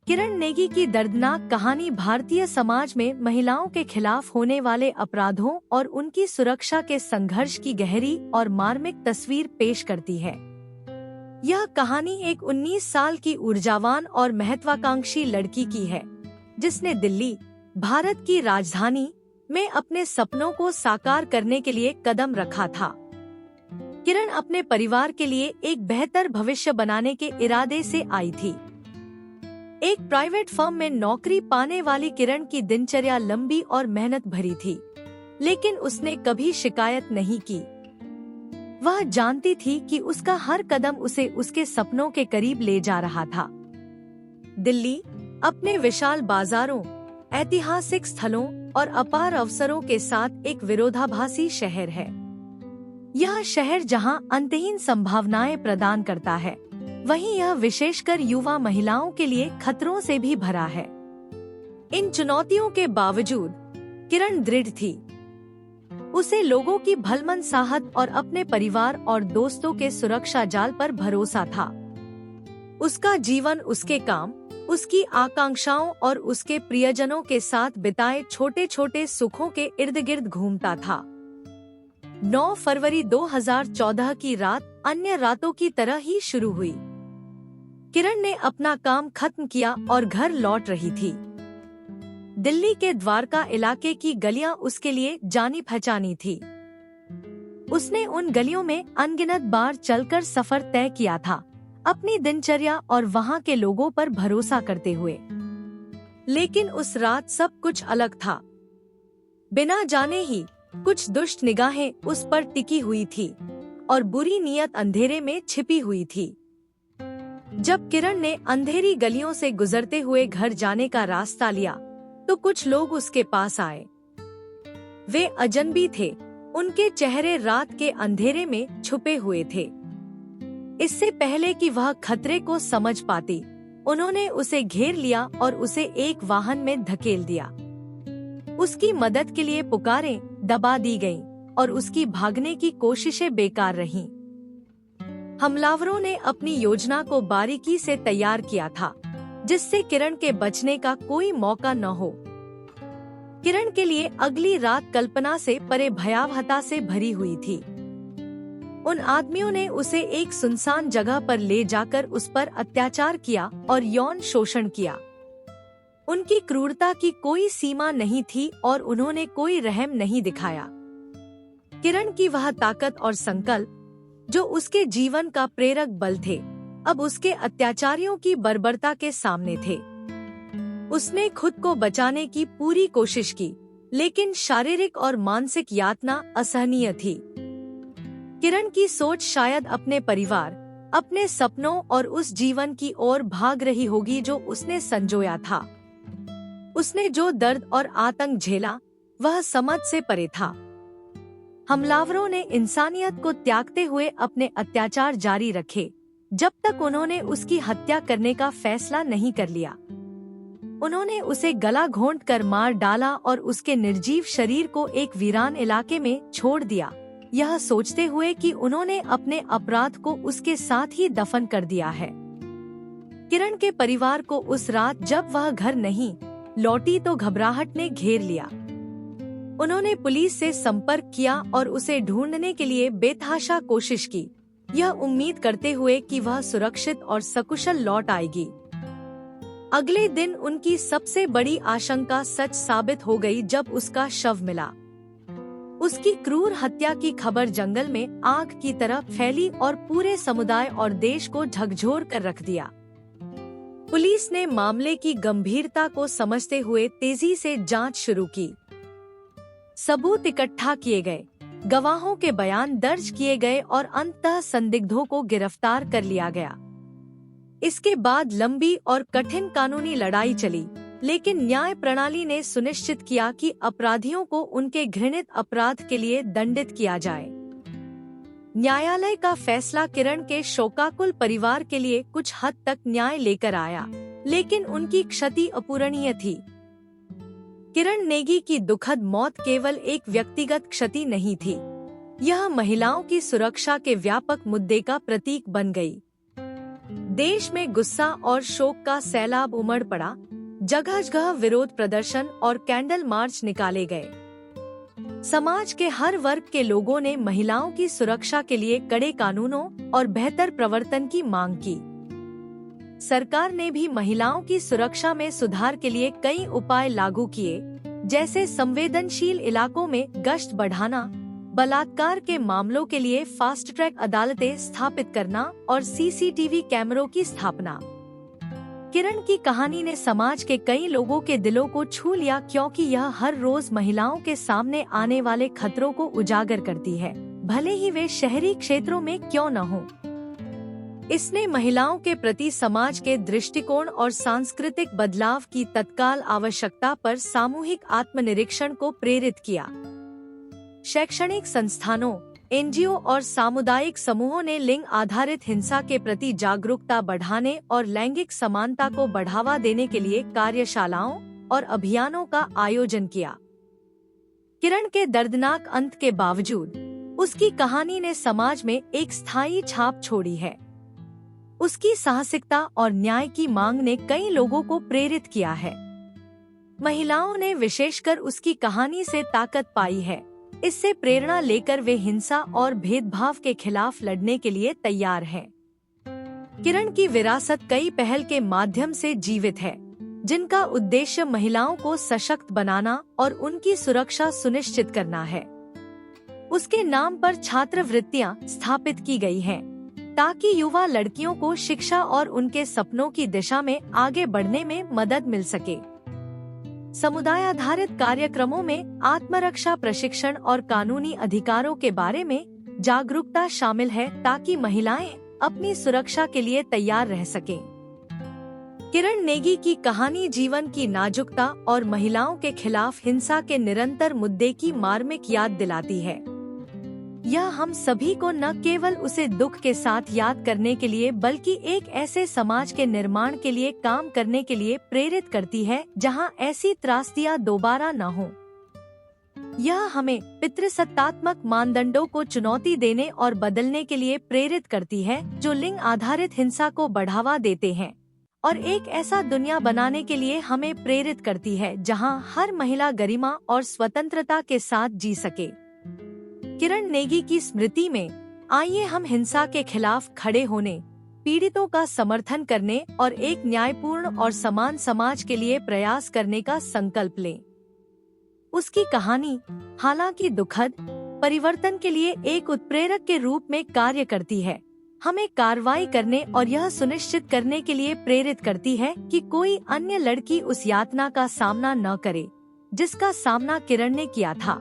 किरण नेगी की दर्दनाक कहानी भारतीय समाज में महिलाओं के खिलाफ होने वाले अपराधों और उनकी सुरक्षा के संघर्ष की गहरी और मार्मिक तस्वीर पेश करती है। यह कहानी एक 19 साल की ऊर्जावान और महत्वाकांक्षी लड़की की है, जिसने दिल्ली, भारत की राजधानी में अपने सपनों को साकार करने के लिए कदम रखा था। किरण अपने परिवार के लिए एक बेहतर भविष्य बनाने के इरादे से आई थी। एक प्राइवेट फर्म में नौकरी पाने वाली किरण की दिनचर्या लंबी और मेहनत भरी थी, लेकिन उसने कभी शिकायत नहीं की। वह जानती थी कि उसका हर कदम उसे उसके सपनों के करीब ले जा रहा था। दिल्ली अपने विशाल बाजारों, ऐतिहासिक स्थलों और अपार अवसरों के साथ एक विरोधाभासी शहर है। यह शहर जहां अंतहीन संभावनाएं प्रदान करता है, वहीं यह विशेषकर युवा महिलाओं के लिए खतरों से भी भरा है। इन चुनौतियों के बावजूद किरण दृढ़ थी। उसे लोगों की भलमनसाहत और अपने परिवार और दोस्तों के सुरक्षा जाल पर भरोसा था। उसका जीवन उसके काम, उसकी आकांक्षाओं और उसके प्रियजनों के साथ बिताए छोटे छोटे सुखों के इर्द गिर्द घूमता था। 9 फरवरी 2014 की रात अन्य रातों की तरह ही शुरू हुई। किरण ने अपना काम खत्म किया और घर लौट रही थी। दिल्ली के द्वारका इलाके की गलियां उसके लिए जानी पहचानी थी। उसने उन गलियों में अनगिनत बार चलकर सफर तय किया था, अपनी दिनचर्या और वहां के लोगों पर भरोसा करते हुए। लेकिन उस रात सब कुछ अलग था। बिना जाने ही कुछ दुष्ट निगाहें उस पर टिकी हुई थी और बुरी नीयत अंधेरे में छिपी हुई थी। जब किरण ने अंधेरी गलियों से गुजरते हुए घर जाने का रास्ता लिया, तो कुछ लोग उसके पास आए। वे अजनबी थे, उनके चेहरे रात के अंधेरे में छुपे हुए थे। इससे पहले कि वह खतरे को समझ पाती, उन्होंने उसे घेर लिया और उसे एक वाहन में धकेल दिया। उसकी मदद के लिए पुकारें दबा दी गईं और उसकी भागने की कोशिशें बेकार रहीं। हमलावरों ने अपनी योजना को बारीकी से तैयार किया था, जिससे किरण के बचने का कोई मौका न हो। किरण के लिए अगली रात कल्पना से परे भयावहता से भरी हुई थी। उन आदमियों ने उसे एक सुनसान जगह पर ले जाकर उस पर अत्याचार किया और यौन शोषण किया। उनकी क्रूरता की कोई सीमा नहीं थी और उन्होंने कोई रहम नहीं दिखाया। किरण की वह ताकत और संकल्प, जो उसके जीवन का प्रेरक बल थे, अब उसके अत्याचारियों की बर्बरता के सामने थे। उसने खुद को बचाने की पूरी कोशिश की, लेकिन शारीरिक और मानसिक यातना असहनीय थी। किरण की सोच शायद अपने परिवार, अपने सपनों और उस जीवन की ओर भाग रही होगी जो उसने संजोया था। उसने जो दर्द और आतंक झेला, वह समझ से परे था। हमलावरों ने इंसानियत को त्यागते हुए अपने अत्याचार जारी रखे, जब तक उन्होंने उसकी हत्या करने का फैसला नहीं कर लिया। उन्होंने उसे गला घोंटकर मार डाला और उसके निर्जीव शरीर को एक वीरान इलाके में छोड़ दिया, यह सोचते हुए कि उन्होंने अपने अपराध को उसके साथ ही दफन कर दिया है। किरण के परिवार को उस रात जब वह घर नहीं लौटी तो घबराहट ने घेर लिया। उन्होंने पुलिस से संपर्क किया और उसे ढूंढने के लिए बेतहाशा कोशिश की, यह उम्मीद करते हुए कि वह सुरक्षित और सकुशल लौट आएगी। अगले दिन उनकी सबसे बड़ी आशंका सच साबित हो गई जब उसका शव मिला। उसकी क्रूर हत्या की खबर जंगल में आग की तरह फैली और पूरे समुदाय और देश को झकझोर कर रख दिया। पुलिस ने मामले की गंभीरता को समझते हुए तेजी से जांच शुरू की। सबूत इकट्ठा किए गए, गवाहों के बयान दर्ज किए गए और अंततः संदिग्धों को गिरफ्तार कर लिया गया। इसके बाद लंबी और कठिन कानूनी लड़ाई चली, लेकिन न्याय प्रणाली ने सुनिश्चित किया कि अपराधियों को उनके घृणित अपराध के लिए दंडित किया जाए। न्यायालय का फैसला किरण के शोकाकुल परिवार के लिए कुछ हद तक न्याय लेकर आया, लेकिन उनकी क्षति अपूरणीय थी। किरण नेगी की दुखद मौत केवल एक व्यक्तिगत क्षति नहीं थी, यह महिलाओं की सुरक्षा के व्यापक मुद्दे का प्रतीक बन गई। देश में गुस्सा और शोक का सैलाब उमड़ पड़ा। जगह जगह विरोध प्रदर्शन और कैंडल मार्च निकाले गए। समाज के हर वर्ग के लोगों ने महिलाओं की सुरक्षा के लिए कड़े कानूनों और बेहतर प्रवर्तन की मांग की। सरकार ने भी महिलाओं की सुरक्षा में सुधार के लिए कई उपाय लागू किए, जैसे संवेदनशील इलाकों में गश्त बढ़ाना, बलात्कार के मामलों के लिए फास्ट ट्रैक अदालतें स्थापित करना और सीसीटीवी कैमरों की स्थापना। किरण की कहानी ने समाज के कई लोगों के दिलों को छू लिया, क्योंकि यह हर रोज महिलाओं के सामने आने वाले खतरों को उजागर करती है, भले ही वे शहरी क्षेत्रों में क्यों न हो। इसने महिलाओं के प्रति समाज के दृष्टिकोण और सांस्कृतिक बदलाव की तत्काल आवश्यकता पर सामूहिक आत्मनिरीक्षण को प्रेरित किया। शैक्षणिक संस्थानों, एनजीओ और सामुदायिक समूहों ने लिंग आधारित हिंसा के प्रति जागरूकता बढ़ाने और लैंगिक समानता को बढ़ावा देने के लिए कार्यशालाओं और अभियानों का आयोजन किया। किरण के दर्दनाक अंत के बावजूद उसकी कहानी ने समाज में एक स्थायी छाप छोड़ी है। उसकी साहसिकता और न्याय की मांग ने कई लोगों को प्रेरित किया है। महिलाओं ने विशेषकर उसकी कहानी से ताकत पाई है। इससे प्रेरणा लेकर वे हिंसा और भेदभाव के खिलाफ लड़ने के लिए तैयार हैं। किरण की विरासत कई पहल के माध्यम से जीवित है, जिनका उद्देश्य महिलाओं को सशक्त बनाना और उनकी सुरक्षा सुनिश्चित करना है। उसके नाम पर छात्रवृत्तियां स्थापित की गई हैं, ताकि युवा लड़कियों को शिक्षा और उनके सपनों की दिशा में आगे बढ़ने में मदद मिल सके। समुदाय आधारित कार्यक्रमों में आत्मरक्षा प्रशिक्षण और कानूनी अधिकारों के बारे में जागरूकता शामिल है, ताकि महिलाएं अपनी सुरक्षा के लिए तैयार रह सकें। किरण नेगी की कहानी जीवन की नाजुकता और महिलाओं के खिलाफ हिंसा के निरंतर मुद्दे की मार्मिक याद दिलाती है। यह हम सभी को न केवल उसे दुख के साथ याद करने के लिए, बल्कि एक ऐसे समाज के निर्माण के लिए काम करने के लिए प्रेरित करती है, जहां ऐसी त्रासदियां दोबारा न हो। यह हमें पितृसत्तात्मक मानदंडों को चुनौती देने और बदलने के लिए प्रेरित करती है, जो लिंग आधारित हिंसा को बढ़ावा देते हैं, और एक ऐसा दुनिया बनाने के लिए हमें प्रेरित करती है, जहां हर महिला गरिमा और स्वतंत्रता के साथ जी सके। किरण नेगी की स्मृति में आइए हम हिंसा के खिलाफ खड़े होने, पीड़ितों का समर्थन करने और एक न्यायपूर्ण और समान समाज के लिए प्रयास करने का संकल्प लें। उसकी कहानी, हालांकि दुखद, परिवर्तन के लिए एक उत्प्रेरक के रूप में कार्य करती है। हमें कार्रवाई करने और यह सुनिश्चित करने के लिए प्रेरित करती है कि कोई अन्य लड़की उस यातना का सामना न करे, जिसका सामना किरण ने किया था।